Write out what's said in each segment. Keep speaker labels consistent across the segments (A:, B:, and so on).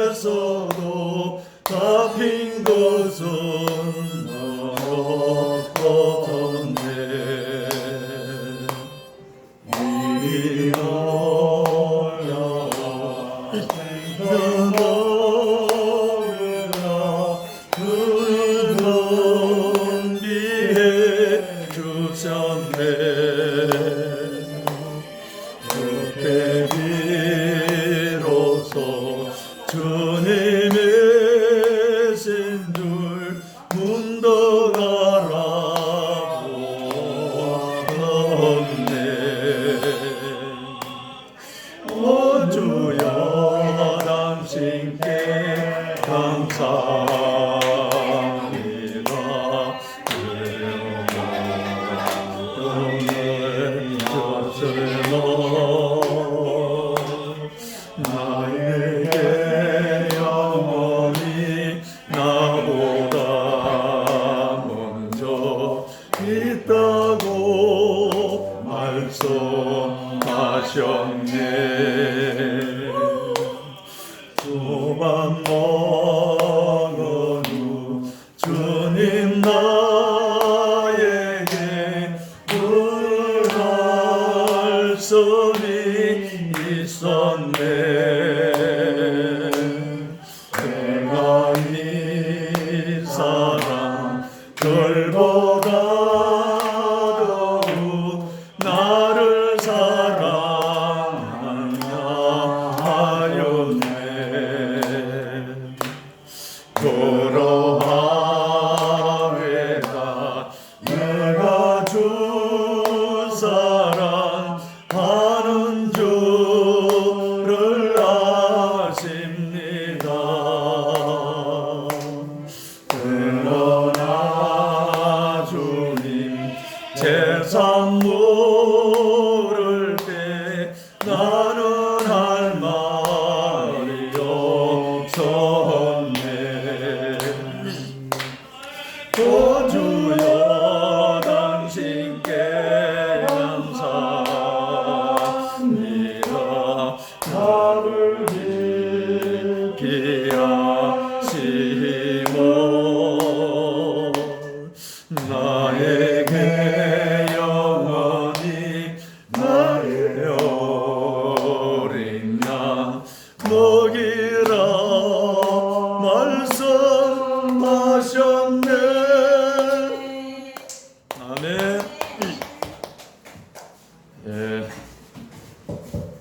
A: 수고했어도 갚인 것은 없었네. 이리 올라와 생각하라. 그는 준비해 주셨네. 그때 비로소 주님의 신줄 문덕하라고 하네. 오 주여 당신께 감사합니다. 오늘 젖을 나에게 영원히 나보다 먼저 있다고 말씀하셨네. 두 밥 먹은 후 주님 나에게 물 말씀이 있었네. 내가 이 사람들보다 더욱 나를 사랑하였네. 그러하외다 내가 주 사랑하는 줄을 아십니다. 그러나 주님 제산 물을 때 나는 할 말이 없었네. 오 주여 당신께 감사합니다. 나를 지키하시고 나에게 영원히 나의 어린 양 먹이라 말씀하셨네. 아멘. 예,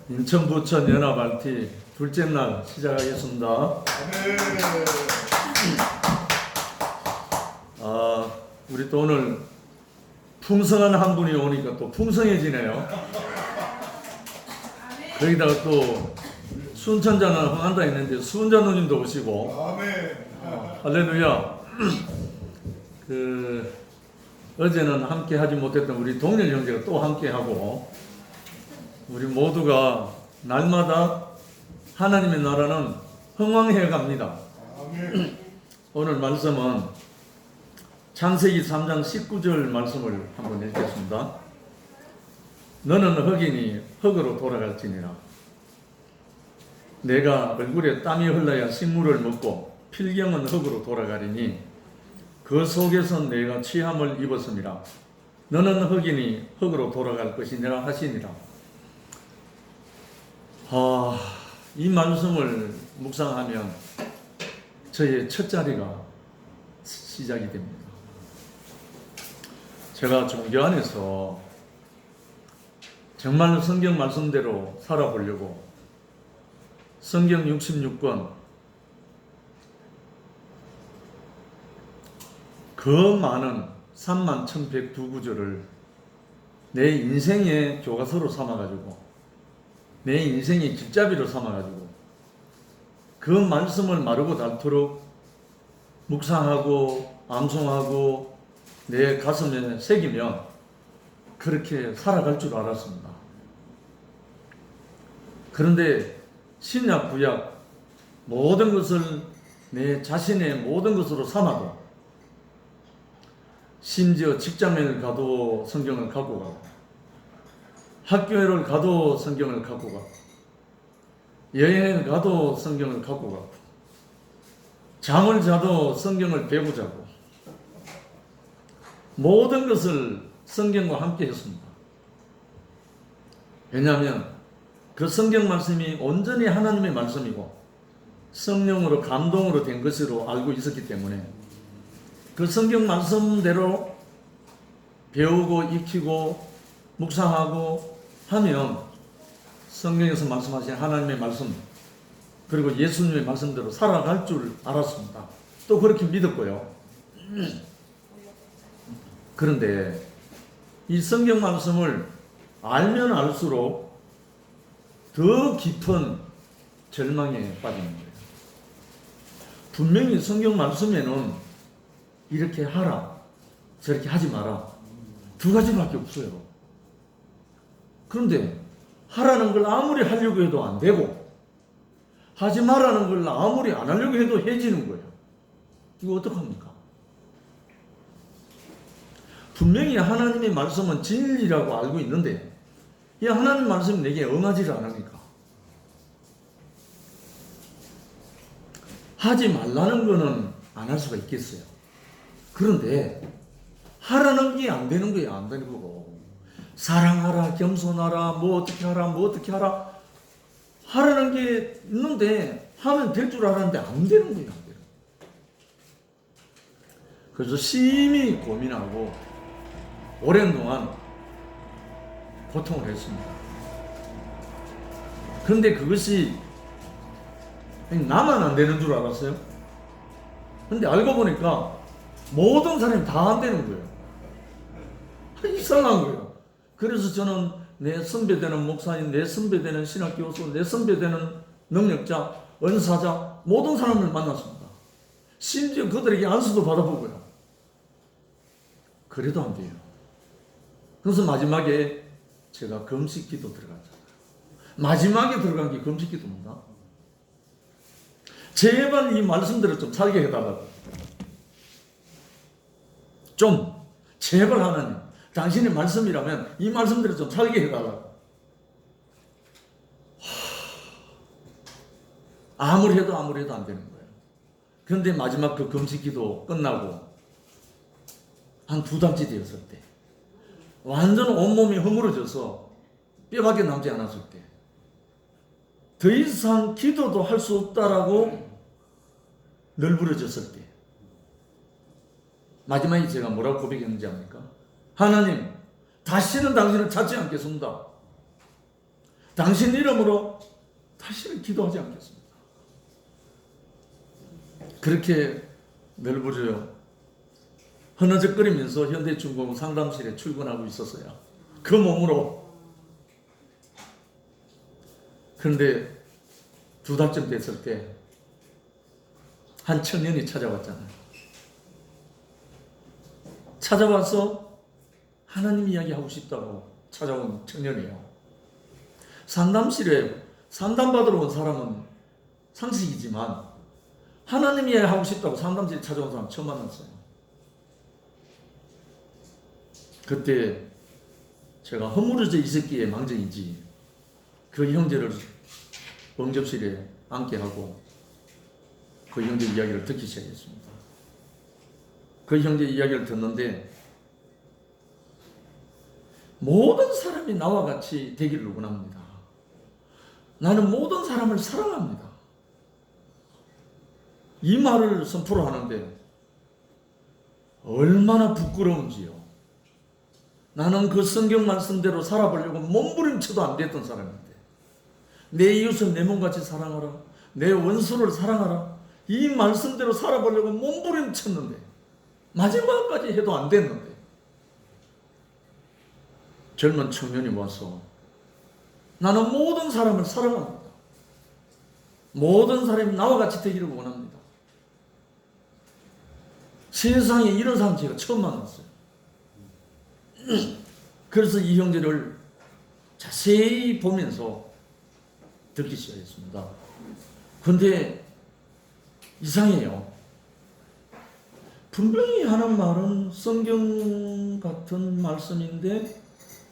A: 인천 부천 연합 RT 둘째 날 시작하겠습니다. 우리 또 오늘 풍성한 한 분이 오니까 또 풍성해지네요. 거기다가 또 순천자는 흥한다 했는데 수은자 누님도 오시고. 할렐루야. 어제는 함께 하지 못했던 우리 동렬 형제가 또 함께 하고, 우리 모두가 날마다 하나님의 나라는 흥왕해 갑니다. 오늘 말씀은 창세기 3장 19절 말씀을 한번 읽겠습니다. 너는 흙이니 흙으로 돌아갈지니라. 내가 얼굴에 땀이 흘러야 식물을 먹고 필경은 흙으로 돌아가리니 그 속에서 내가 취함을 입었음이라. 너는 흙이니 흙으로 돌아갈 것이니라 하시니라. 이 말씀을 묵상하면 저의 첫 자리가 시작이 됩니다. 제가 종교 안에서 정말로 성경 말씀대로 살아보려고 성경 66권 그 많은 31,102구절을 내 인생의 교과서로 삼아가지고 내 인생의 길잡이로 삼아가지고 그 말씀을 마르고 닳도록 묵상하고 암송하고 내 가슴에 새기면 그렇게 살아갈 줄 알았습니다. 그런데 신약 구약 모든 것을 내 자신의 모든 것으로 삼아도 심지어 직장을 가도 성경을 갖고 가고 학교를 가도 성경을 갖고 가고 여행을 가도 성경을 갖고 가고 잠을 자도 성경을 베고 자고 모든 것을 성경과 함께 했습니다. 왜냐하면 그 성경 말씀이 온전히 하나님의 말씀이고 성령으로 감동으로 된 것으로 알고 있었기 때문에 그 성경 말씀대로 배우고 익히고 묵상하고 하면 성경에서 말씀하신 하나님의 말씀 그리고 예수님의 말씀대로 살아갈 줄 알았습니다. 또 그렇게 믿었고요. 그런데 이 성경 말씀을 알면 알수록 더 깊은 절망에 빠지는 거예요. 분명히 성경 말씀에는 이렇게 하라, 저렇게 하지 마라. 두 가지밖에 없어요. 그런데 하라는 걸 아무리 하려고 해도 안 되고 하지 말라는 걸 아무리 안 하려고 해도 해지는 거예요. 이거 어떡합니까? 분명히 하나님의 말씀은 진리라고 알고 있는데 이 하나님 말씀이 내게 응하지를 않으니까 하지 말라는 거는 안 할 수가 있겠어요. 그런데 하라는 게 안 되는 거야. 안 되는 거고 사랑하라, 겸손하라, 뭐 어떻게 하라, 뭐 어떻게 하라 하라는 게 있는데 하면 될 줄 알았는데 안 되는 거야. 안 되는. 그래서 심히 고민하고 오랜 동안 고통을 했습니다. 그런데 그것이 나만 안 되는 줄 알았어요. 근데 알고 보니까 모든 사람이 다 안 되는 거예요. 이상한 거예요. 그래서 저는 내 선배되는 목사님, 내 선배되는 신학교수, 내 선배되는 능력자, 은사자 모든 사람을 만났습니다. 심지어 그들에게 안수도 받아보고요. 그래도 안 돼요. 그래서 마지막에 제가 금식기도 들어갔잖아요. 마지막에 들어간 게 금식기도입니다. 제발 이 말씀대로 좀 살게 해달라고. 좀 제발 하나님, 당신의 말씀이라면 이 말씀대로 좀 살게 해달라고. 아무리 해도 안 되는 거예요. 그런데 마지막 그 금식기도 끝나고 한 2달째 되었을 때 완전 온몸이 허물어져서 뼈밖에 남지 않았을 때 더 이상 기도도 할 수 없다라고 널브러졌을 때 마지막에 제가 뭐라고 고백했는지 압니까? 하나님, 다시는 당신을 찾지 않겠습니다. 당신 이름으로 다시는 기도하지 않겠습니다. 그렇게 널브러져 흐느적거리면서 현대중공업 상담실에 출근하고 있었어요. 그 몸으로. 그런데 2달쯤 됐을 때 한 청년이 찾아왔잖아요. 찾아와서 하나님 이야기하고 싶다고 찾아온 청년이에요. 상담실에 상담받으러 온 사람은 상식이지만 하나님 이야기하고 싶다고 상담실에 찾아온 사람 처음 만났어요. 그때 제가 허물어져 있었기에 망정이지 그 형제를 응접실에 앉게 하고 그 형제 이야기를 듣기 시작했습니다. 그 형제 이야기를 듣는데 모든 사람이 나와 같이 되기를 원합니다. 나는 모든 사람을 사랑합니다. 이 말을 선포를 하는데 얼마나 부끄러운지요. 나는 그 성경 말씀대로 살아보려고 몸부림쳐도 안 됐던 사람인데 내 이웃을 내 몸같이 사랑하라, 내 원수를 사랑하라, 이 말씀대로 살아보려고 몸부림쳤는데 마지막까지 해도 안 됐는데 젊은 청년이 와서 나는 모든 사람을 사랑합니다. 모든 사람이 나와 같이 되기를 원합니다. 세상에 이런 사람 제가 처음 만났어요. 그래서 이 형제를 자세히 보면서 듣기 시작했습니다. 근데 이상해요. 분명히 하는 말은 성경 같은 말씀인데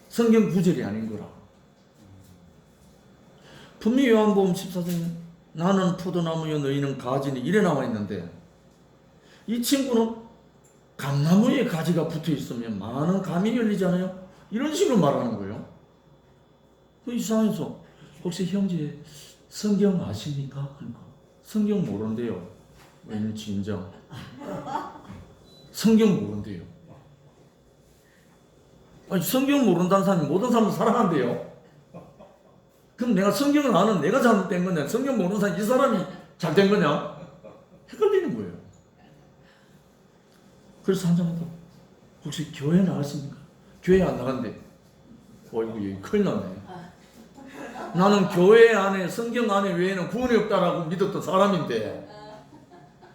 A: 성경 구절이 아닌 거라. 분명히 요한복음 14장에 나는 포도나무여 너희는 가지니 이래 나와 있는데 이 친구는 감나무에 가지가 붙어 있으면 많은 감이 열리잖아요. 이런 식으로 말하는 거예요. 그 이상해서 혹시 형제 성경 아십니까? 그러니까 성경 모른대요. 왜냐면 진정 성경 모른대요. 아니, 성경 모른다는 사람이 모든 사람을 사랑한대요. 그럼 내가 성경을 아는 내가 잘못된 거냐? 성경 모르는 사람 이 사람이 잘된 거냐? 헷갈리는 거예요. 그래서 한장마다 혹시 교회 나갔습니까? 교회 안 나간대. 어이구 큰일 났네. 나는 교회 안에 성경 안에 외에는 구원이 없다라고 믿었던 사람인데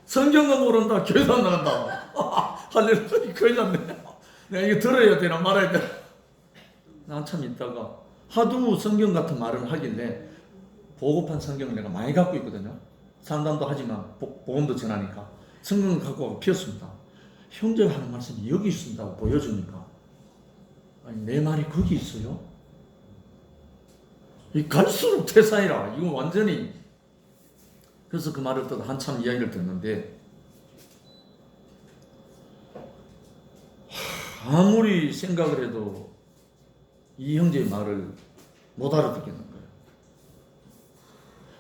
A: 성경도 모른다 교회도 안 나간다. 할렐루야 큰일 났네. 내가 이거 들어야 되나 말아야 되나. 난 참 있다가 하도 성경 같은 말을 하길래 보급한 성경을 내가 많이 갖고 있거든요. 상담도 하지만 복음도 전하니까 성경을 갖고 와서 피웠습니다. 형제가 하는 말씀이 여기 있습니다 보여주니까 아니 내 말이 거기 있어요? 이 갈수록 태산이라 이거 완전히. 그래서 그 말을 듣다 한참 이야기를 듣는데 아무리 생각을 해도 이 형제의 말을 못 알아듣겠는 거예요.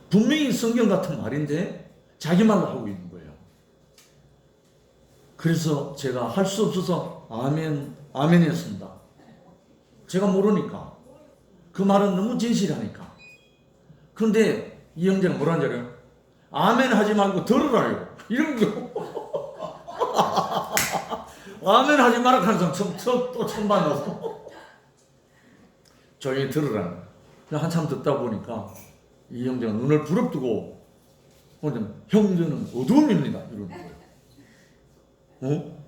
A: 분명히 성경 같은 말인데 자기 말로 하고 있는 거예요. 그래서 제가 할 수 없어서 아멘, 아멘이었습니다. 제가 모르니까. 그 말은 너무 진실하니까. 그런데 이 형제는 뭐라는 줄 알아요? 아멘 하지 말고 들으라요. 이런 거. 아멘 하지 말라 하는 사람 또 처음 만났어. 조용히 들으라는 거예요. 한참 듣다 보니까 이 형제가 눈을 부릅뜨고 형제는 어두움입니다. 이러는 거예요. 어?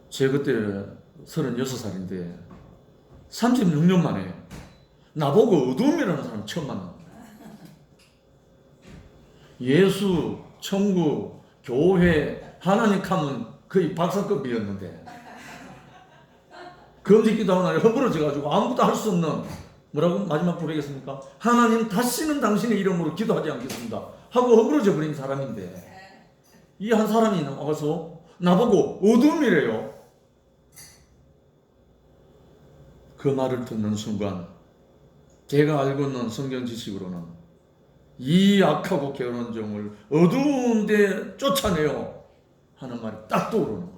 A: 제 그때 36살인데 36년 만에 나보고 어두움이라는 사람 처음 만난 거예요. 예수, 천국, 교회, 하나님 하면 거의 박사급이었는데 금식기도 하는 날에 허물어져가지고 아무것도 할 수 없는 뭐라고 마지막 부르겠습니까? 하나님 다시는 당신의 이름으로 기도하지 않겠습니다 하고 허물어져 버린 사람인데 이 한 사람이 나와서 나보고 어둠이래요. 그 말을 듣는 순간 제가 알고 있는 성경 지식으로는 이 악하고 게으른 종을 어두운 데 쫓아내요 하는 말이 딱 떠오르는 거예요.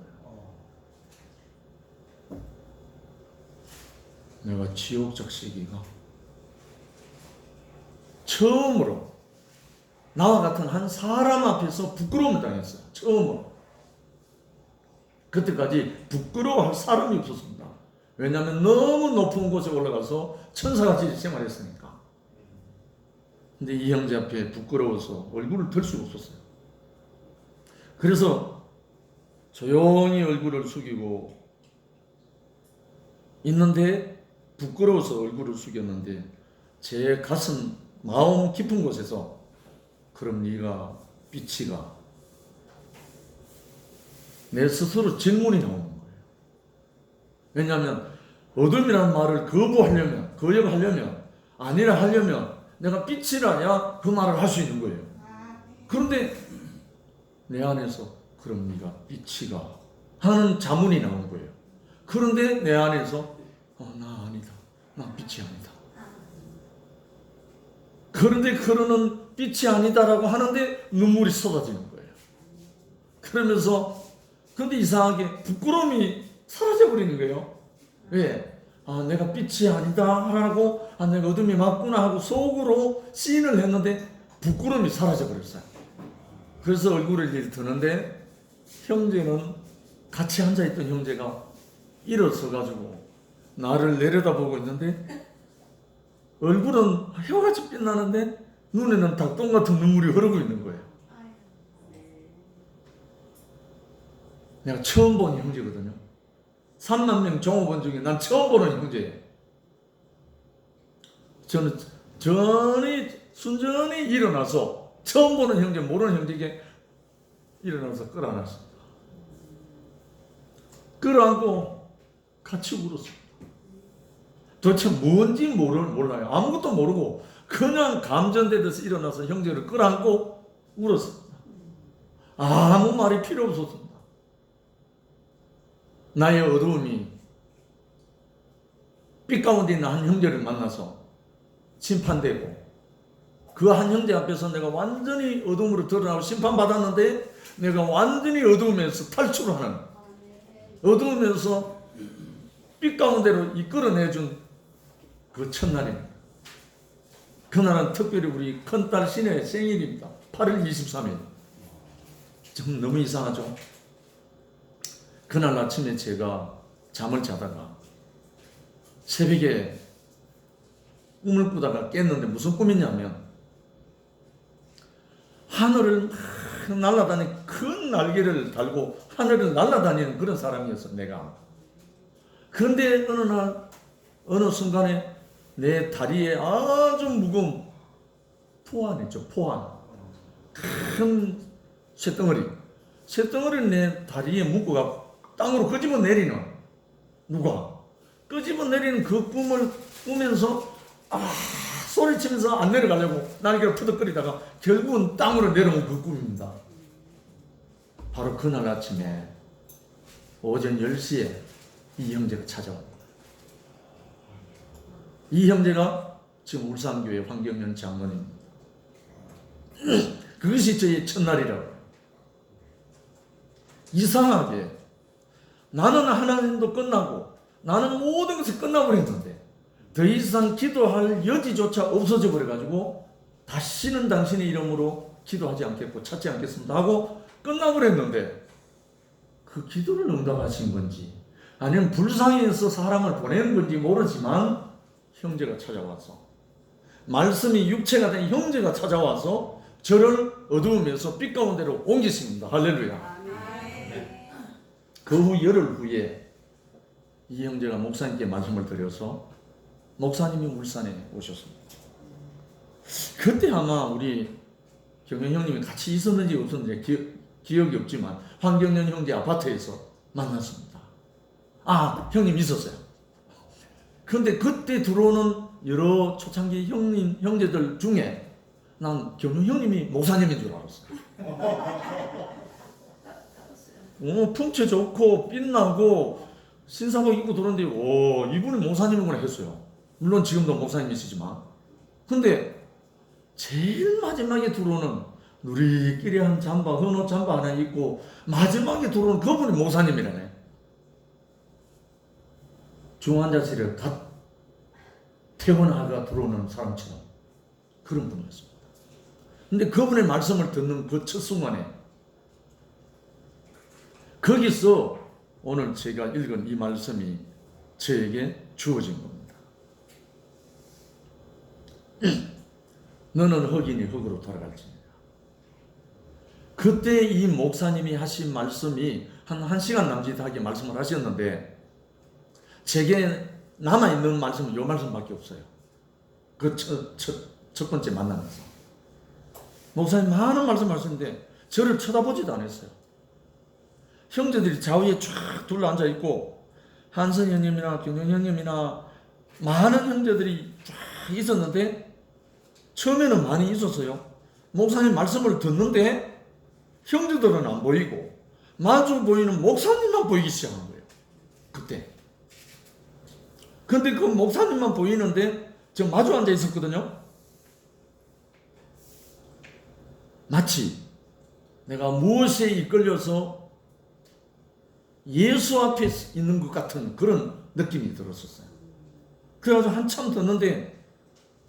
A: 내가 지옥적 시기가 처음으로 나와 같은 한 사람 앞에서 부끄러움을 당했어요. 처음으로. 그때까지 부끄러워할 사람이 없었습니다. 왜냐하면 너무 높은 곳에 올라가서 천사같이 생활했으니까. 근데 이 형제 앞에 부끄러워서 얼굴을 들 수가 없었어요. 그래서 조용히 얼굴을 숙이고 있는데 부끄러워서 얼굴을 숙였는데 제 가슴 마음 깊은 곳에서 그럼 네가 삐치가 내 스스로 질문이 나오는 거예요. 왜냐하면 어둠이라는 말을 거역하려면 아니라 하려면 내가 빛이라야 그 말을 할 수 있는 거예요. 그런데 내 안에서 그럼 네가 빛이가 하는 자문이 나온 거예요. 그런데 내 안에서 나 아니다. 나 빛이 아니다. 그런데 그러는 빛이 아니다라고 하는데 눈물이 쏟아지는 거예요. 그러면서 근데 이상하게 부끄러움이 사라져버리는 거예요. 왜? 내가 빛이 아니다라고 내가 어둠이 맞구나 하고 속으로 시인을 했는데 부끄러움이 사라져버렸어요. 그래서 얼굴을 이렇게 드는데 형제는 같이 앉아있던 형제가 일어서가지고 나를 내려다보고 있는데 얼굴은 혀같이 빛나는데 눈에는 닭똥 같은 눈물이 흐르고 있는 거예요. 내가 처음 본 형제거든요. 3만 명 종업원 중에 난 처음 보는 형제예요. 저는 순전히 일어나서 처음 보는 형제, 모르는 형제에게 일어나서 끌어안았습니다. 끌어안고 같이 울었습니다. 도대체 뭔지 몰라요. 아무것도 모르고 그냥 감전되듯이 일어나서 형제를 끌어안고 울었습니다. 아무 말이 필요 없었습니다. 나의 어두움이 빛 가운데 있는 한 형제를 만나서 심판되고 그 한 형제 앞에서 내가 완전히 어둠으로 드러나고 심판받았는데 내가 완전히 어두움에서 탈출하는, 어두움에서 빛 가운데로 이끌어내준 그 첫날입니다. 그날은 특별히 우리 큰딸 신혜의 생일입니다. 8월 23일. 좀 너무 이상하죠? 그날 아침에 제가 잠을 자다가 새벽에 꿈을 꾸다가 깼는데 무슨 꿈이냐면 하늘을 막 날아다니는 큰 날개를 달고 하늘을 날아다니는 그런 사람이었어 내가. 그런데 어느 순간에 내 다리에 아주 무거운 포환이죠. 포환. 큰 쇳덩어리를 내 다리에 묶어가 땅으로 끄집어 내리는, 누가 끄집어 내리는 그 꿈을 꾸면서 소리치면서 안 내려가려고 날개를 푸덕거리다가 결국은 땅으로 내려온 그 꿈입니다. 바로 그날 아침에 오전 10시에 이 형제가 찾아옵니다. 이 형제가 지금 울산교회 황경련 장로입니다. 그것이 저의 첫날이라고. 이상하게 나는 하나님도 끝나고 나는 모든 것이 끝나버렸는데 더 이상 기도할 여지조차 없어져 버려가지고 다시는 당신의 이름으로 기도하지 않겠고 찾지 않겠습니다 하고 끝나버렸는데 그 기도를 응답하신 건지 아니면 불쌍해서 사람을 보내는 건지 모르지만 형제가 찾아와서, 말씀이 육체가 된 형제가 찾아와서 저를 어두움에서 빛 가운데로 옮기십니다. 할렐루야. 그 후 열흘 후에 이 형제가 목사님께 말씀을 드려서 목사님이 울산에 오셨습니다. 그때 아마 우리 경현 형님이 같이 있었는지 없었는지 기억이 없지만 황경련 형제 아파트에서 만났습니다. 형님 있었어요. 그런데 그때 들어오는 여러 초창기 형제들 중에 난 경현 형님이 목사님인 줄 알았어요. 풍채 좋고 빛나고 신사복 입고 들어오는데 이분이 목사님이구나 했어요. 물론 지금도 목사님이시지만. 근데 제일 마지막에 들어오는 누리끼리한 잠바, 헌옷 잠바 하나 입고 마지막에 들어오는 그분이 목사님이라네. 중환자실에 갓 퇴원하가 들어오는 사람처럼 그런 분이었습니다. 근데 그분의 말씀을 듣는 그 첫 순간에 거기서 오늘 제가 읽은 이 말씀이 저에게 주어진 겁니다. 너는 흙이니 흙으로 돌아갈지니라. 그때 이 목사님이 하신 말씀이 한 1시간 남짓하게 말씀을 하셨는데 제게 남아있는 말씀은 이 말씀밖에 없어요. 그 첫 번째 만나면서 목사님 많은 말씀 하셨는데 저를 쳐다보지도 않았어요. 형제들이 좌우에 쫙 둘러앉아 있고 한선 형님이나 경영 형님이나 많은 형제들이 쫙 있었는데 처음에는 많이 있었어요. 목사님 말씀을 듣는데 형제들은 안 보이고 마주 보이는 목사님만 보이기 시작한 거예요. 그때. 근데 그 목사님만 보이는데 저 마주 앉아 있었거든요. 마치 내가 무엇에 이끌려서 예수 앞에 있는 것 같은 그런 느낌이 들었었어요. 그래가지고 한참 듣는데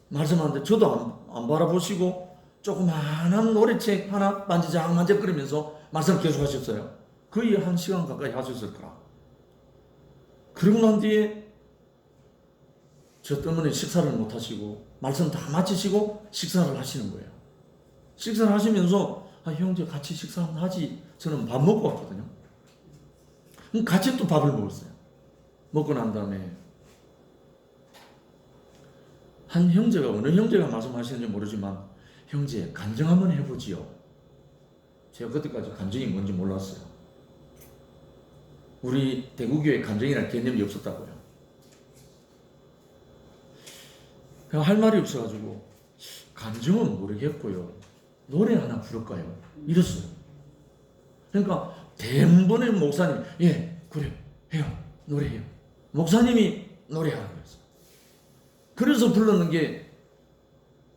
A: 말씀하는데 저도 안 바라보시고 조그마한 노래책 하나 만지작만지작거리면서 말씀을 계속 하셨어요. 거의 1시간 가까이 하셨을 거라. 그러고 난 뒤에 저 때문에 식사를 못 하시고 말씀 다 마치시고 식사를 하시는 거예요. 식사를 하시면서 형제 같이 식사 한번 하지. 저는 밥 먹고 왔거든요. 그럼 같이 또 밥을 먹었어요. 먹고 난 다음에 한 형제가 어느 형제가 말씀하시는지 모르지만 형제 간증 한번 해보지요. 제가 그때까지 간증이 뭔지 몰랐어요. 우리 대구교회 간증이라는 개념이 없었다고요. 그냥 할 말이 없어가지고 간증은 모르겠고요. 노래 하나 부를까요? 이랬어요. 그러니까 대부분의 목사님 예 그래 해요 노래해요. 목사님이 노래하라고 했어요. 그래서 불렀는 게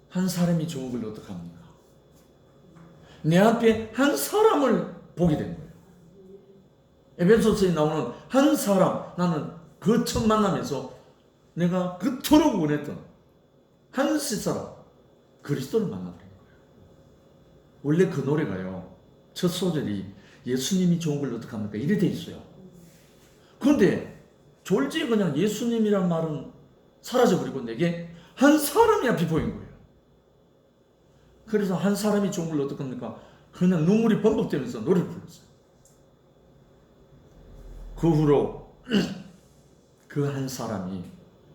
A: 한 사람이 좋은 걸 어떡합니까? 내 앞에 한 사람을 보게 된 거예요. 에베소서에 나오는 한 사람, 나는 그 첫 만남에서 내가 그토록 원했던 한 사람, 그리스도를 만나버린 거예요. 원래 그 노래가요, 첫 소절이 예수님이 좋은 걸 어떡합니까? 이래 돼 있어요. 그런데 졸지에 그냥 예수님이란 말은 사라져버리고 내게 한 사람이 앞이 보인 거예요. 그래서 한 사람이 좋은 걸 어떡합니까? 그냥 눈물이 범벅되면서 노래를 불렀어요. 그 후로 그 한 사람이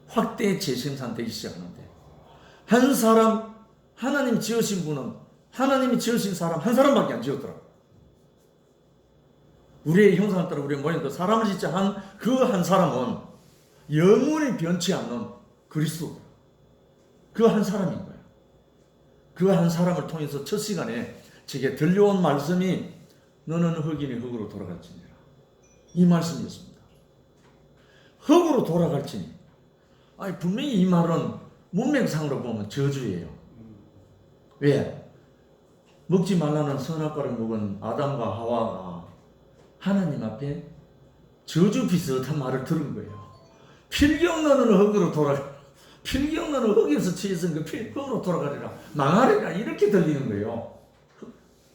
A: 확대 재생산되기 시작하는데, 한 사람, 하나님이 지으신 분은 하나님이 지으신 사람 한 사람밖에 안 지었더라고요. 우리의 형상을 따라 우리의 모양을 따라 사람을 짓자 한 그 한 사람은 영원히 변치 않는 그리스도, 그 한 사람인 거예요. 그 한 사람을 통해서 첫 시간에 제게 들려온 말씀이 너는 흙이니 흙으로 돌아갈지니라, 이 말씀이었습니다. 흙으로 돌아갈지니, 아니 분명히 이 말은 문맥상으로 보면 저주예요. 왜? 먹지 말라는 선악과를 먹은 아담과 하와가 하나님 앞에 저주 비슷한 말을 들은 거예요. 필경 너는 흙으로 돌아가, 필경 너는 흙에서 취해서 그 흙으로 돌아가리라, 망하리라, 이렇게 들리는 거예요.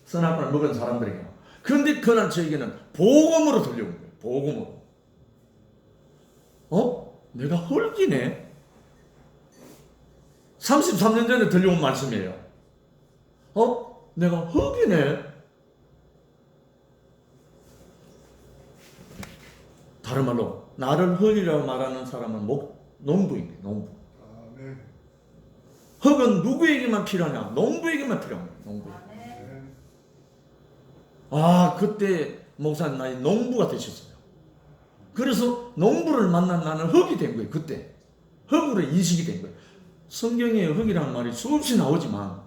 A: 선악과를 먹은 사람들에게. 그런데 그날 저에게는 복음으로 들려온 거예요. 복음으로. 내가 흙이네? 33년 전에 들려온 말씀이에요. 내가 흙이네? 다른 말로 나를 흙이라고 말하는 사람은 농부인 거예요. 농부. 흙은 누구에게만 필요하냐? 농부에게만 필요한 거예요. 농부. 그때 목사님 나이 농부가 되셨어요. 그래서 농부를 만난 나는 흙이 된 거예요. 그때 흙으로 인식이 된 거예요. 성경에 흙이라는 말이 수없이 나오지만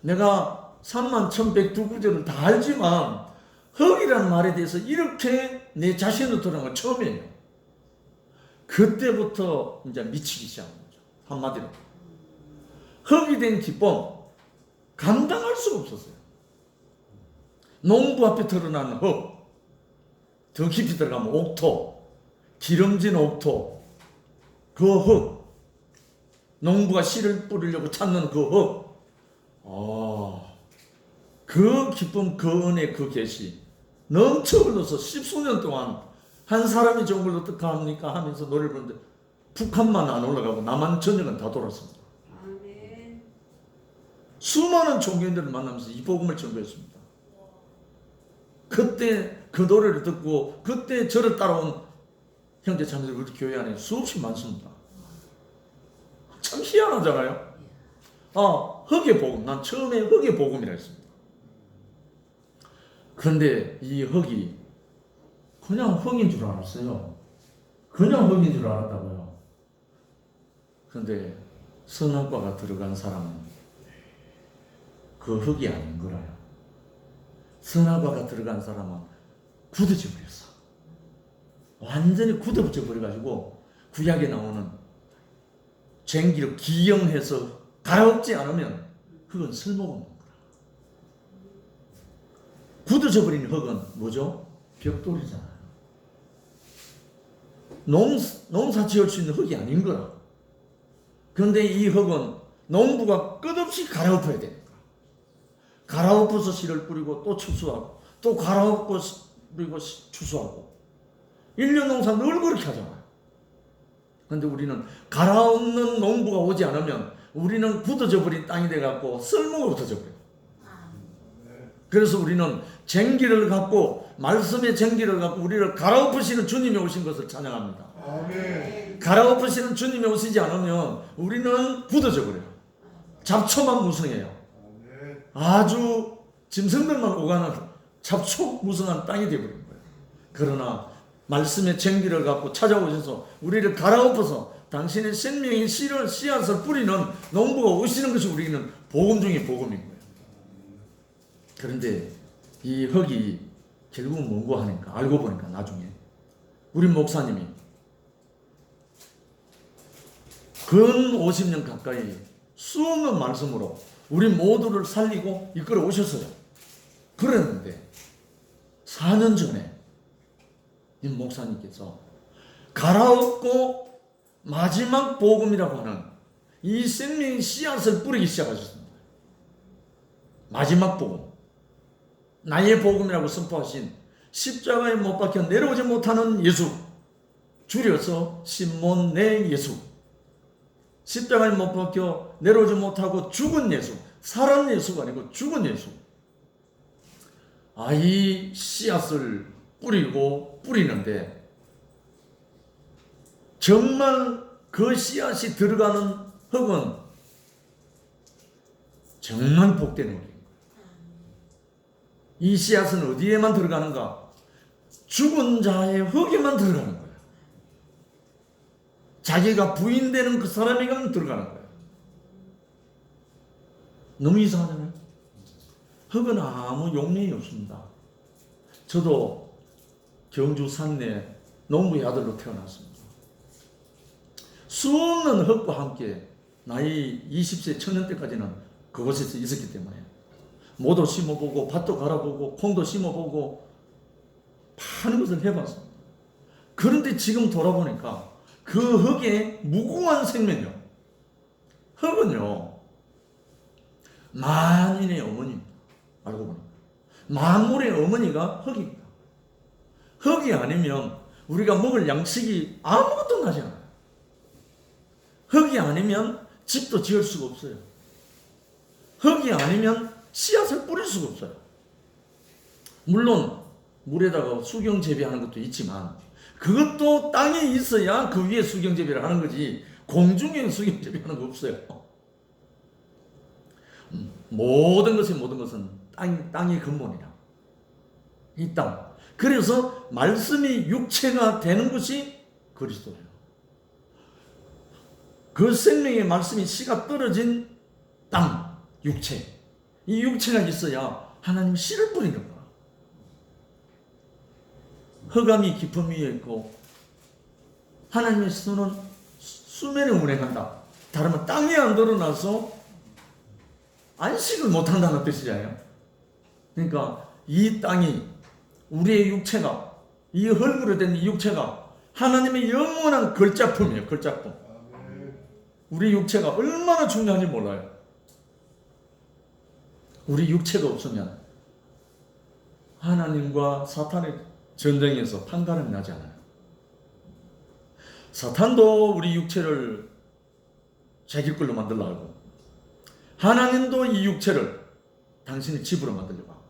A: 내가 31,102구절을 다 알지만 흙이라는 말에 대해서 이렇게 내 자신을 돌아간 건 처음이에요. 그때부터 이제 미치기 시작한 거죠. 한마디로 흙이 된 기쁨 감당할 수가 없었어요. 농부 앞에 드러나는 흙, 더 깊이 들어가면 옥토, 기름진 옥토, 그 흙, 농부가 씨를 뿌리려고 찾는 그 흙, 그 기쁨, 그 은혜, 그 계시 넘쳐 흘러서 10수년 동안 한 사람이 좋은 걸 어떡합니까 하면서 노래를 부르는데 북한만 안 올라가고 남한 전역은 다 돌았습니다. 아멘. 수많은 종교인들을 만나면서 이 복음을 전도했습니다. 그때 그 노래를 듣고 그때 저를 따라온 형제 자매들 우리 교회 안에 수없이 많습니다. 참 희한하잖아요. 흙의 복음, 난 처음에 흙의 복음이라 했습니다. 그런데 이 흙이 그냥 흙인 줄 알았어요. 그냥 흙인 줄 알았다고요. 그런데 선악과가 들어간 사람은 그 흙이 아닌 거라요. 선악과가 들어간 사람은 굳어져 버렸어. 완전히 굳어져 버려가지고 구약에 나오는 쟁기를 기용해서 갈아엎지 않으면 흙은 쓸모없는 거라. 굳어져 버린 흙은 뭐죠? 벽돌이잖아요. 농사 지을 수 있는 흙이 아닌 거라. 그런데 이 흙은 농부가 끝없이 갈아엎어야 됩니다. 갈아엎어서 씨를 뿌리고 또 추수하고 또 갈아엎고 뿌리고 추수하고 1년 농사 늘 그렇게 하잖아요. 그런데 우리는 갈아엎는 농부가 오지 않으면 우리는 굳어져 버린 땅이 돼갖고 쓸모가 없어져 버려요. 그래서 우리는 쟁기를 갖고 말씀의 쟁기를 갖고 우리를 갈아엎으시는 주님이 오신 것을 찬양합니다.
B: 아멘.
A: 갈아엎으시는 주님이 오시지 않으면 우리는 굳어져 버려요. 잡초만 무성해요. 아주 짐승들만 오가는 잡초무성한 땅이 되어버린 거예요. 그러나 말씀의 쟁기를 갖고 찾아오셔서 우리를 갈아엎어서 당신의 생명의 씨앗을 뿌리는 농부가 오시는 것이 우리는 복음 중에 복음인 거예요. 그런데 이 흙이 결국은 뭔고 하니까 알고 보니까 나중에 우리 목사님이 근 50년 가까이 수없는 말씀으로 우리 모두를 살리고 이끌어 오셨어요. 그랬는데 4년 전에 이 목사님께서 갈아엎고 마지막 복음이라고 하는 이 생명의 씨앗을 뿌리기 시작하셨습니다. 마지막 복음, 나의 복음이라고 선포하신 십자가에 못 박혀 내려오지 못하는 예수, 줄여서 시몬 내 예수, 십자가에 못 박혀 내려오지 못하고 죽은 예수, 살은 예수가 아니고 죽은 예수. 이 씨앗을 뿌리는데 정말 그 씨앗이 들어가는 흙은 정말 복된 흙이에요. 이 씨앗은 어디에만 들어가는가? 죽은 자의 흙에만 들어가는 거예요. 자기가 부인되는 그 사람에게만 들어가는 거예요. 너무 이상하잖아요. 흙은 아무 용량이 없습니다. 저도 경주 산내 농부의 아들로 태어났습니다. 수없는 흙과 함께 나이 20세 청년 때까지는 그곳에서 있었기 때문에 모도 심어보고 밭도 갈아보고 콩도 심어보고 많은 것을 해봤습니다. 그런데 지금 돌아보니까 그 흙의 무궁한 생명력, 흙은요 만인의 어머니입니다. 알고 보니까 만물의 어머니가 흙입니다. 흙이 아니면 우리가 먹을 양식이 아무것도 나지 않아요. 흙이 아니면 집도 지을 수가 없어요. 흙이 아니면 씨앗을 뿌릴 수가 없어요. 물론 물에다가 수경 재배하는 것도 있지만 그것도 땅에 있어야 그 위에 수경 재배를 하는 거지 공중에 수경 재배하는 거 없어요. 모든 것은 땅이 근본이라. 이 땅. 그래서 말씀이 육체가 되는 것이 그리스도예요. 그 생명의 말씀이 씨가 떨어진 땅, 육체. 이 육체가 있어야 하나님 씨를 뿌리는 거야. 흑암이 깊음 위에 있고 하나님의 손은 수면에 운행한다. 다른 말 땅에 안 드러나서 안식을 못한다는 뜻이잖아요. 그러니까 이 땅이 우리의 육체가 이 흙으로 된 이 육체가 하나님의 영원한 걸작품이에요. 걸작품. 우리 육체가 얼마나 중요한지 몰라요. 우리 육체가 없으면 하나님과 사탄의 전쟁에서 판가름이 나지 않아요. 사탄도 우리 육체를 자기 걸로 만들려고 하고 하나님도 이 육체를 당신의 집으로 만들려고 하고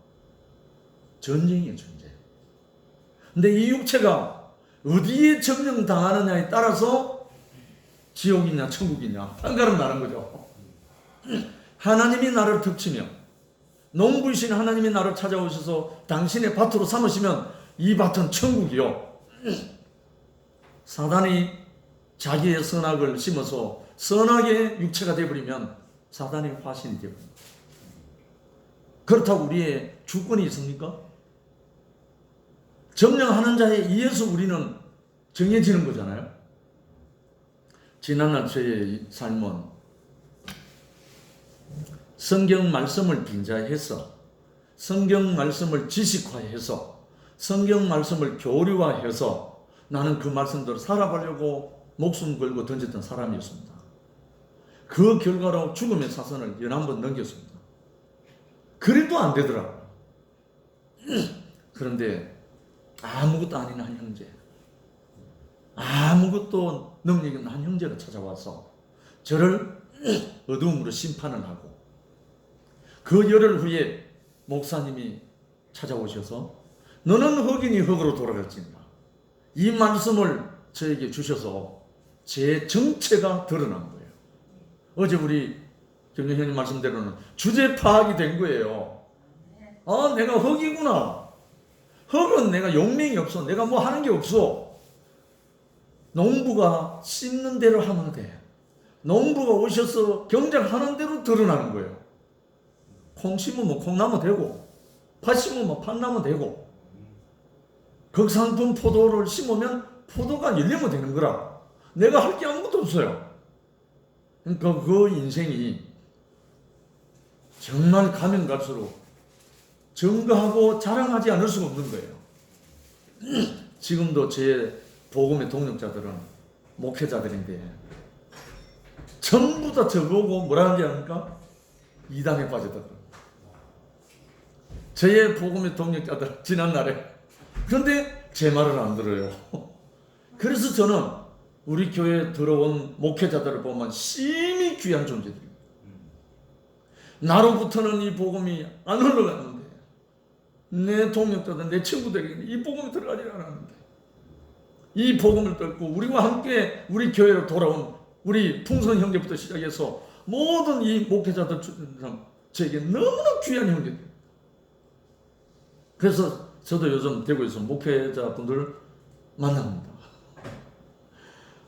A: 전쟁이에요. 전쟁. 근데 이 육체가 어디에 점령당하느냐에 따라서 지옥이냐 천국이냐 판가름 나는 거죠. 하나님이 나를 덮치며 농부이신 하나님이 나를 찾아오셔서 당신의 밭으로 삼으시면 이 밭은 천국이요. 사단이 자기의 선악을 심어서 선악의 육체가 되어버리면 사단의 화신이 되어버립니다. 그렇다고 우리의 주권이 있습니까? 점령하는 자에 의해서 우리는 정해지는 거잖아요. 지난날 저의 삶은 성경 말씀을 빙자해서, 성경 말씀을 지식화해서, 성경 말씀을 교류화해서 나는 그 말씀대로 살아가려고 목숨 걸고 던졌던 사람이었습니다. 그 결과로 죽음의 사선을 11번 넘겼습니다. 그래도 안 되더라고요. 그런데 아무것도 아닌 한 형제, 아무것도 능력이 없는 한 형제가 찾아와서 저를 어두움으로 심판을 하고, 그 열흘 후에 목사님이 찾아오셔서 너는 흑인이 흑으로 돌아갈지니라, 이 말씀을 저에게 주셔서 제 정체가 드러난 거예요. 어제 우리 경영형님 말씀대로는 주제 파악이 된 거예요. 아, 내가 흑이구나. 흑은 내가 용맹이 없어. 내가 뭐 하는 게 없어. 농부가 심는 대로 하면 돼. 농부가 오셔서 경작하는 대로 드러나는 거예요. 콩 심으면 콩 나면 되고, 팥 심으면 팥 나면 되고, 극상품 포도를 심으면 포도가 열리면 되는 거라. 내가 할 게 아무것도 없어요. 그러니까 그 인생이 정말 가면 갈수록 증거하고 자랑하지 않을 수가 없는 거예요. 지금도 제 복음의 동력자들은 목회자들인데 전부 다 저보고 뭐라 하는지 아닙니까? 이단에 빠졌다고. 저의 복음의 동력자들 지난날에. 그런데 제 말을 안 들어요. 그래서 저는 우리 교회에 들어온 목회자들을 보면 심히 귀한 존재들입니다. 나로부터는 이 복음이 안 흘러가는데 내 동력자들, 내 친구들에게 이 복음이 들어가지 않았는데 이 복음을 듣고 우리와 함께 우리 교회로 돌아온 우리 풍선 형제부터 시작해서 모든 이 목회자들 저에게 너무나 귀한 형제들. 그래서 저도 요즘 대구에서 목회자분들을 만납니다.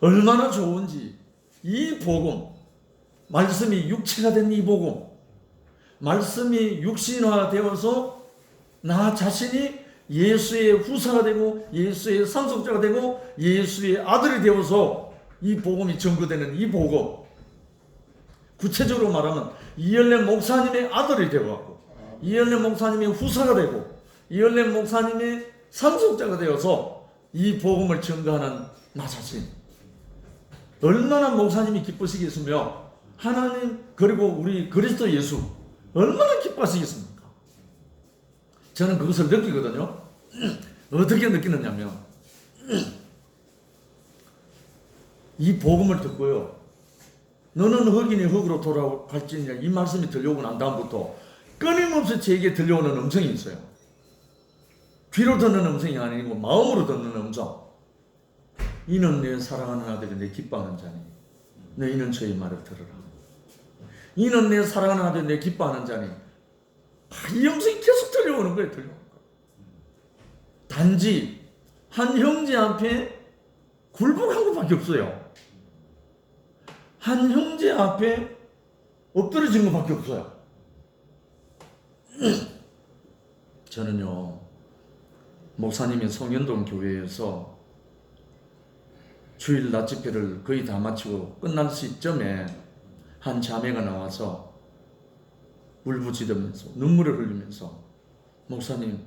A: 얼마나 좋은지 이 복음, 말씀이 육체가 된 이 복음, 말씀이 육신화되어서 나 자신이 예수의 후사가 되고 예수의 상속자가 되고 예수의 아들이 되어서 이 복음이 증거되는 이 복음, 구체적으로 말하면 이열렘 목사님의 아들이 되어가고 이열렘 목사님의 후사가 되고 이열렘 목사님의 상속자가 되어서 이 복음을 증거하는 나 자신, 얼마나 목사님이 기쁘시겠으며 하나님 그리고 우리 그리스도 예수 얼마나 기뻐하시겠습니까? 저는 그것을 느끼거든요. 어떻게 느끼느냐면 이 복음을 듣고요, 너는 흑인이 흑으로 돌아갈지니라 이 말씀이 들려오고 난 다음부터 끊임없이 제게 들려오는 음성이 있어요. 귀로 듣는 음성이 아니고 마음으로 듣는 음성. 이는 내 사랑하는 아들이 내 기뻐하는 자니 너희는 저의 말을 들으라. 이는 내 사랑하는 아들이 내 기뻐하는 자니. 이 음성이 계속 들려오는 거예요. 들려오는 거. 단지 한 형제 앞에 굴복한 것밖에 없어요. 한 형제 앞에 엎드려진 것밖에 없어요. 저는요, 목사님이 송현동 교회에서 주일 낮 집회를 거의 다 마치고 끝날 시점에 한 자매가 나와서 울부짖으면서 눈물을 흘리면서 목사님,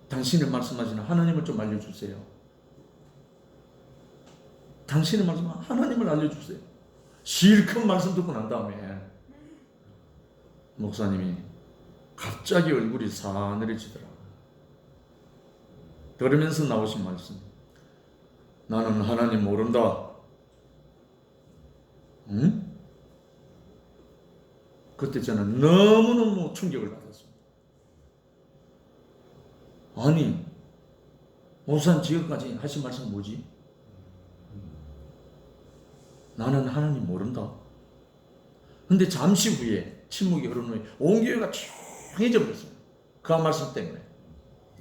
A: 당신이 말씀하시는 하나님을 좀 알려주세요. 당신의 말씀 하나님을 알려주세요. 실컷 말씀 듣고 난 다음에 목사님이 갑자기 얼굴이 사늘해지더라고요. 그러면서 나오신 말씀, 나는 하나님 모른다. 응? 그때 저는 너무너무 충격을 받았습니다. 아니, 목사님 지금까지 하신 말씀 뭐지? 나는 하나님 모른다. 근데 잠시 후에 침묵이 흐른 후에 온 교회가 조용해져 버렸어요. 그 한 말씀 때문에.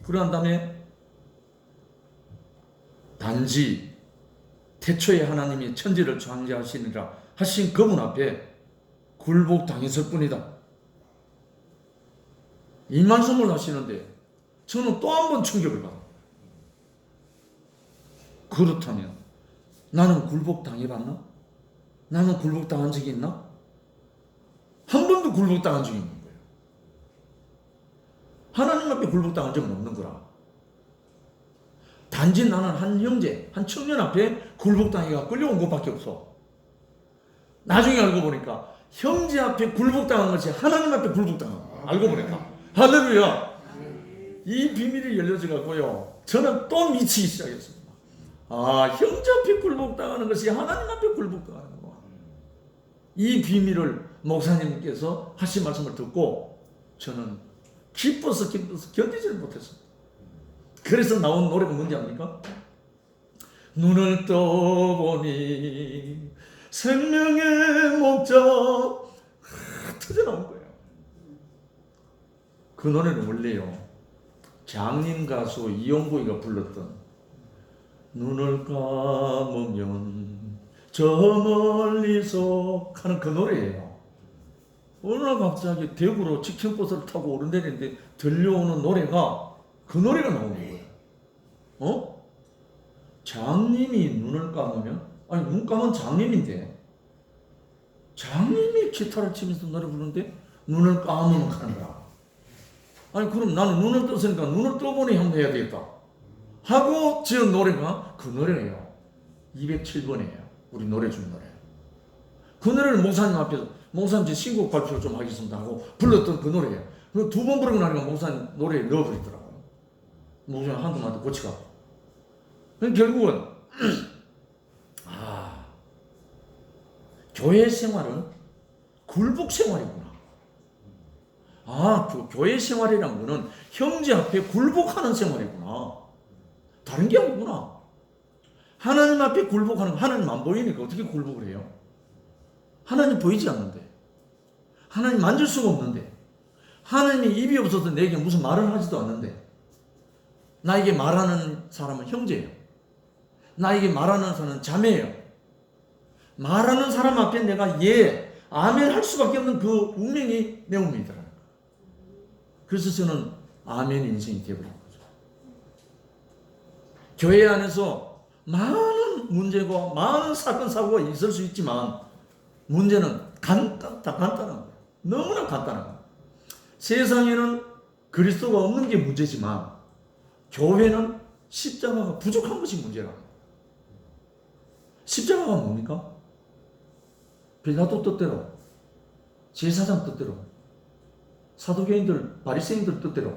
A: 그러한 다음에 단지 태초에 하나님이 천지를 창조하시니라 하신 그분 앞에 굴복당했을 뿐이다. 이 말씀을 하시는데 저는 또 한 번 충격을 받아요. 그렇다면 나는 굴복당해봤나? 나는 굴복당한 적이 있나? 한 번도 굴복당한 적이 없는 거예요. 하나님 앞에 굴복당한 적은 없는 거라. 단지 나는 한 형제, 한 청년 앞에 굴복당해가 끌려온 것밖에 없어. 나중에 알고 보니까 형제 앞에 굴복당한 것이 하나님 앞에 굴복당한 거야. 알고 보니까. 할렐루야. 이 비밀이 열려져 갖고요, 저는 또 미치기 시작했습니다. 아, 형제 앞에 굴복당하는 것이 하나님 앞에 굴복당하는 거야. 이 비밀을 목사님께서 하신 말씀을 듣고 저는 기뻐서 견디지를 못했습니다. 그래서 나온 노래가 뭔지 압니까? 눈을 떠보니 생명의 목적 터져 나온 거예요. 그 노래는 원래요, 장님 가수 이용구이가 불렀던 눈을 감으면 저 멀리서 하는 그 노래예요. 어느 날 갑자기 대구로 직행버스를 타고 오른다는데 들려오는 노래가 그 노래가 나오는 거예요. 장님이 눈을 감으면, 아니 눈 감은 장님인데 장님이 기타를 치면서 노래 부르는데 눈을 감으면 하는 거야. 아니 그럼 나는 눈을 떴으니까 눈을 떠보니 한번 해야 되겠다 하고 지은 노래가 그 노래예요. 207번이에요. 우리 노래 중 노래. 그 노래를 목사님 앞에서 목사님 제 신곡 발표 좀 하겠습니다 하고 불렀던 그 노래예요. 그 두 번 부르고 나니까 목사님 노래에 넣어버리더라고요. 목사님 한두 마디 고치가. 결국은 교회 생활은 굴복 생활이구나. 교회 생활이란 거는 형제 앞에 굴복하는 생활이구나. 다른 게 아니구나. 하나님 앞에 굴복하는 거, 하나님 안 보이니까 어떻게 굴복을 해요? 하나님 보이지 않는데, 하나님 만질 수가 없는데, 하나님이 입이 없어서 내게 무슨 말을 하지도 않는데, 나에게 말하는 사람은 형제예요. 나에게 말하는 사람은 자매예요. 말하는 사람 앞에 내가 예, 아멘 할 수밖에 없는 그 운명이 내 운명이더라고요. 그래서 저는 아멘 인생이 되어버린 거죠. 교회 안에서 많은 문제고 많은 사건 사고가 있을 수 있지만 문제는 간단한 거예요. 너무나 간단한 거예요. 세상에는 그리스도가 없는 게 문제지만 교회는 십자가가 부족한 것이 문제라는 거예요. 십자가가 뭡니까? 빌라도 뜻대로, 제사장 뜻대로, 사두개인들, 바리새인들 뜻대로,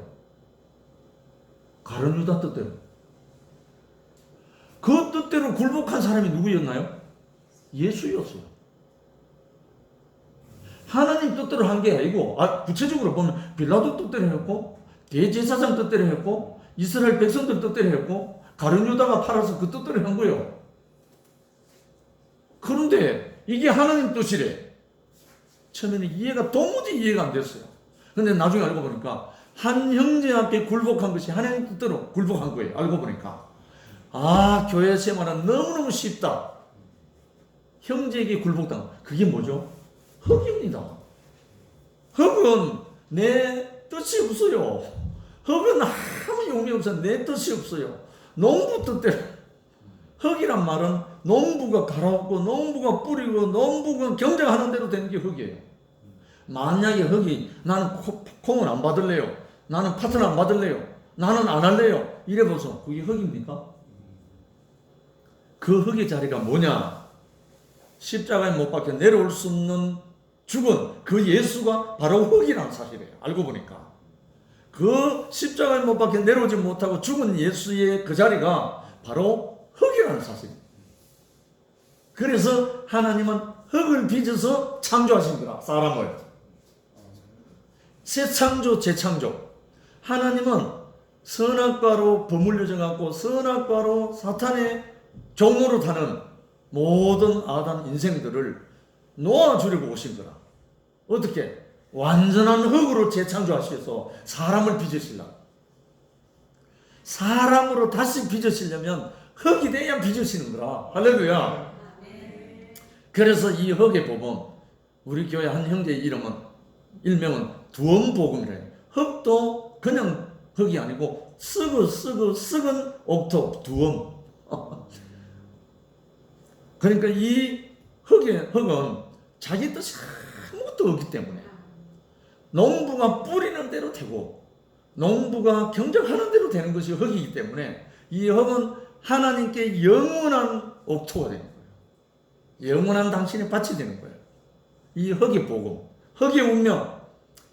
A: 가룟 유다 뜻대로, 그 뜻대로 굴복한 사람이 누구였나요? 예수였어요. 하나님 뜻대로 한 게 아니고, 구체적으로 보면 빌라도 뜻대로 했고, 대제사장 뜻대로 했고, 이스라엘 백성들 뜻대로 했고, 가룟 유다가 팔아서 그 뜻대로 한 거예요. 그런데 이게 하나님 뜻이래. 처음에는 도무지 이해가 안 됐어요. 근데 나중에 알고 보니까 한 형제 앞에 굴복한 것이 하나님 뜻대로 굴복한 거예요. 알고 보니까 교회 생활은 너무너무 쉽다. 형제에게 굴복당, 그게 뭐죠? 흙입니다. 흙은 내 뜻이 없어요. 흙은 아무 용이 없어요. 내 뜻이 없어요. 농부 뜻대로. 흙이란 말은 농부가 갈아엎고 농부가 뿌리고 농부가 경작하는 대로 되는 게 흙이에요. 만약에 흙이 나는 콩을 안 받을래요, 나는 파트너 안 받을래요, 나는 안 할래요 이래보소. 그게 흙입니까? 그 흙의 자리가 뭐냐? 십자가에 못 박혀 내려올 수 없는 죽은 그 예수가 바로 흙이라는 사실이에요. 알고 보니까 그 십자가에 못 박혀 내려오지 못하고 죽은 예수의 그 자리가 바로 흙이라는 사실입니다. 그래서 하나님은 흙을 빚어서 창조하신 거라, 사람을. 새 창조, 재창조. 하나님은 선악과로 버물려져 갖고 선악과로 사탄의 종로로 타는 모든 아담 인생들을 놓아주려고 오신 거라. 어떻게? 완전한 흙으로 재창조하셔서 사람을 빚으시려고. 사람으로 다시 빚으시려면 흙이 돼야 빚으시는 거라. 할렐루야. 그래서 이 흙의 복음, 우리 교회 한 형제의 일명은 두엄복음이래요. 흙도 그냥 흙이 아니고 썩은 옥토, 두엄. 그러니까 이 흙은 자기 뜻이 아무것도 없기 때문에 농부가 뿌리는 대로 되고 농부가 경작하는 대로 되는 것이 흙이기 때문에 이 흙은 하나님께 영원한 옥토가 되는 거예요. 영원한 당신의 밭이 되는 거예요. 이 흙의 복음, 흙의 운명,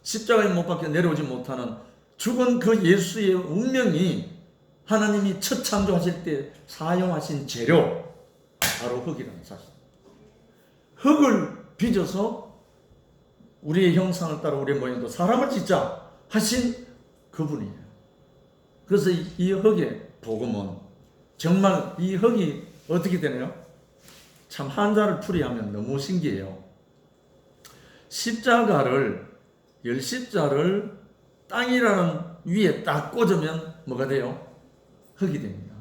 A: 십자가에 못 박혀 내려오지 못하는 죽은 그 예수의 운명이 하나님이 첫 창조하실 때 사용하신 재료, 바로 흙이라는 사실. 흙을 빚어서 우리의 형상을 따라 우리의 모양대로 사람을 짓자 하신 그분이에요. 그래서 이 흙의 복음은 정말 이 흙이 어떻게 되나요? 참 한자를 풀이하면 너무 신기해요. 열십자를 땅이라는 위에 딱 꽂으면 뭐가 돼요? 흙이 됩니다.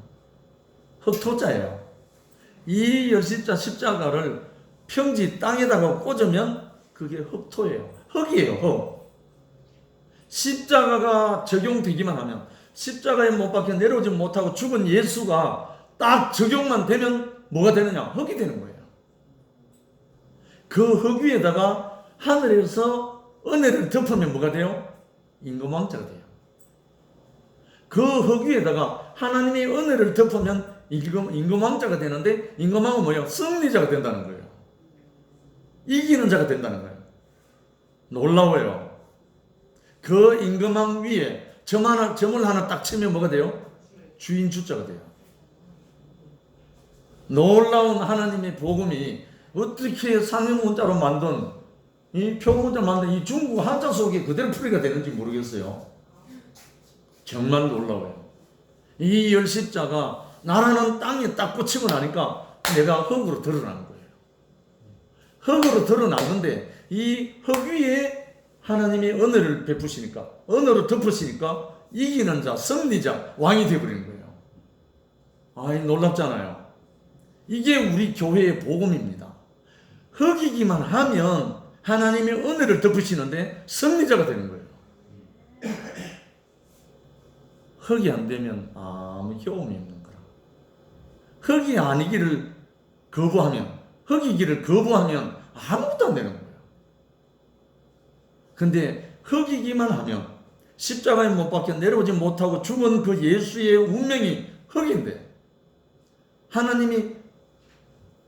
A: 흙토자예요. 이 십자가를 평지 땅에다가 꽂으면 그게 흙토예요. 흙이에요, 흙. 십자가가 적용되기만 하면, 십자가에 못 박혀 내려오지 못하고 죽은 예수가 딱 적용만 되면 뭐가 되느냐? 흙이 되는 거예요. 그 흙 위에다가 하늘에서 은혜를 덮으면 뭐가 돼요? 임금왕자가 돼요. 그 흙 위에다가 하나님의 은혜를 덮으면 임금왕자가 되는데, 임금왕은 뭐예요? 승리자가 된다는 거예요. 이기는 자가 된다는 거예요. 놀라워요. 그 임금왕 위에 점을 하나 딱 치면 뭐가 돼요? 주인 주자가 돼요. 놀라운 하나님의 복음이 어떻게 상형문자로 만든, 이 표문자로 만든 이 중국 한자 속에 그대로 풀이가 되는지 모르겠어요. 정말 놀라워요. 이 열십자가 나라는 땅에 딱 꽂히고 나니까 내가 흙으로 드러나는 거예요. 흙으로 드러나는데 이 흙 위에 하나님이 은혜를 베푸시니까, 은혜로 덮으시니까 이기는 자, 승리자, 왕이 되어버리는 거예요. 아이, 놀랍잖아요. 이게 우리 교회의 복음입니다. 흙이기만 하면 하나님의 은혜를 덮으시는데 승리자가 되는 거예요. 흙이 안 되면 아무 효험이 없는 거라. 흙이 아니기를 거부하면, 흙이기를 거부하면 아무것도 안 되는 거예요. 근데 흙이기만 하면, 십자가에 못 박혀 내려오지 못하고 죽은 그 예수의 운명이 흙인데, 하나님이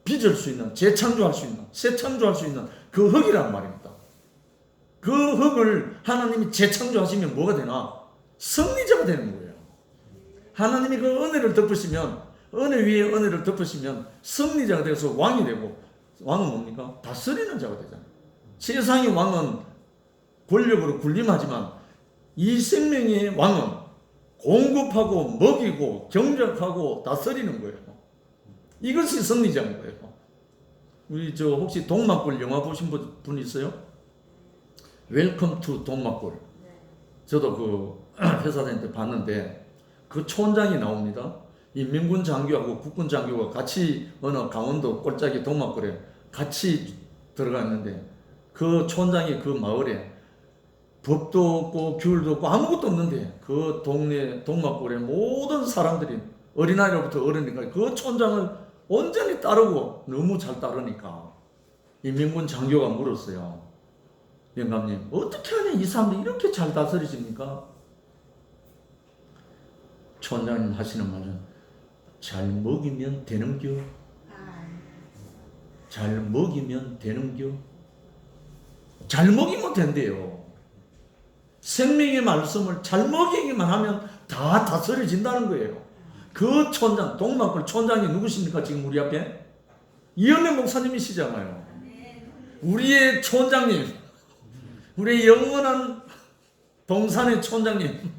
A: 빚을 수 있는, 재창조할 수 있는, 새 창조할 수 있는 그 흙이란 말입니다. 그 흙을 하나님이 재창조하시면 뭐가 되나? 승리자가 되는 거예요. 하나님이 그 은혜를 덮으시면, 은혜 위에 은혜를 덮으시면 승리자가 되어서 왕이 되고, 왕은 뭡니까? 다스리는 자가 되잖아요. 세상의 왕은 권력으로 군림하지만 이 생명의 왕은 공급하고 먹이고 경작하고 다스리는 거예요. 이것이 승리자인 거예요. 우리 혹시 동막골 영화 보신 분 있어요? 웰컴 투 동막골. 저도 그 회사 다닐 때 봤는데 그 촌장이 나옵니다. 이 민군 장교하고 국군 장교가 같이 어느 강원도 꼴짝이 동막골에 같이 들어가 있는데, 그 촌장이 그 마을에 법도 없고 귤도 없고 아무것도 없는데 그 동네 동막골에 모든 사람들이 어린아이로부터 어른이까지 그 촌장을 온전히 따르고 너무 잘 따르니까 이 민군 장교가 물었어요. 영감님, 어떻게 하냐 이 사람들이 이렇게 잘 다스리십니까? 촌장님 하시는 말은 잘 먹이면 되는겨. 잘 먹이면 되는겨. 잘 먹이면 된대요. 생명의 말씀을 잘 먹이기만 하면 다 다스려진다는 거예요. 그 촌장, 동막골 촌장이 누구십니까? 지금 우리 앞에? 이현래 목사님이시잖아요. 우리의 촌장님, 우리의 영원한 동산의 촌장님,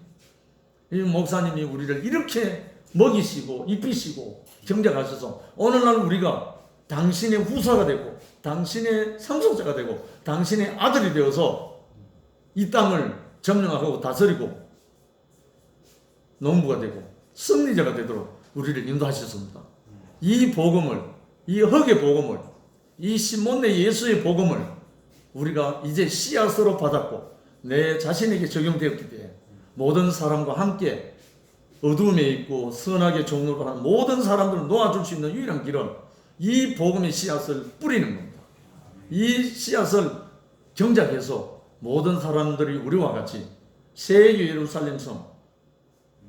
A: 이 목사님이 우리를 이렇게 먹이시고 입히시고 경작하셔서 오늘날 우리가 당신의 후사가 되고 당신의 상속자가 되고 당신의 아들이 되어서 이 땅을 점령하고 다스리고 농부가 되고 승리자가 되도록 우리를 인도하셨습니다. 이 복음을, 이 흙의 복음을, 이 시몬네 예수의 복음을 우리가 이제 씨앗으로 받았고 내 자신에게 적용되었기 때문에 모든 사람과 함께 어둠에 있고 선하게 종로로 하는 모든 사람들을 놓아줄 수 있는 유일한 길은 이 복음의 씨앗을 뿌리는 겁니다. 이 씨앗을 경작해서 모든 사람들이 우리와 같이 새 예루살렘 성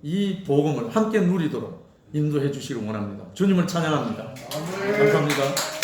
A: 이 복음을 함께 누리도록 인도해 주시길 원합니다. 주님을 찬양합니다. 감사합니다.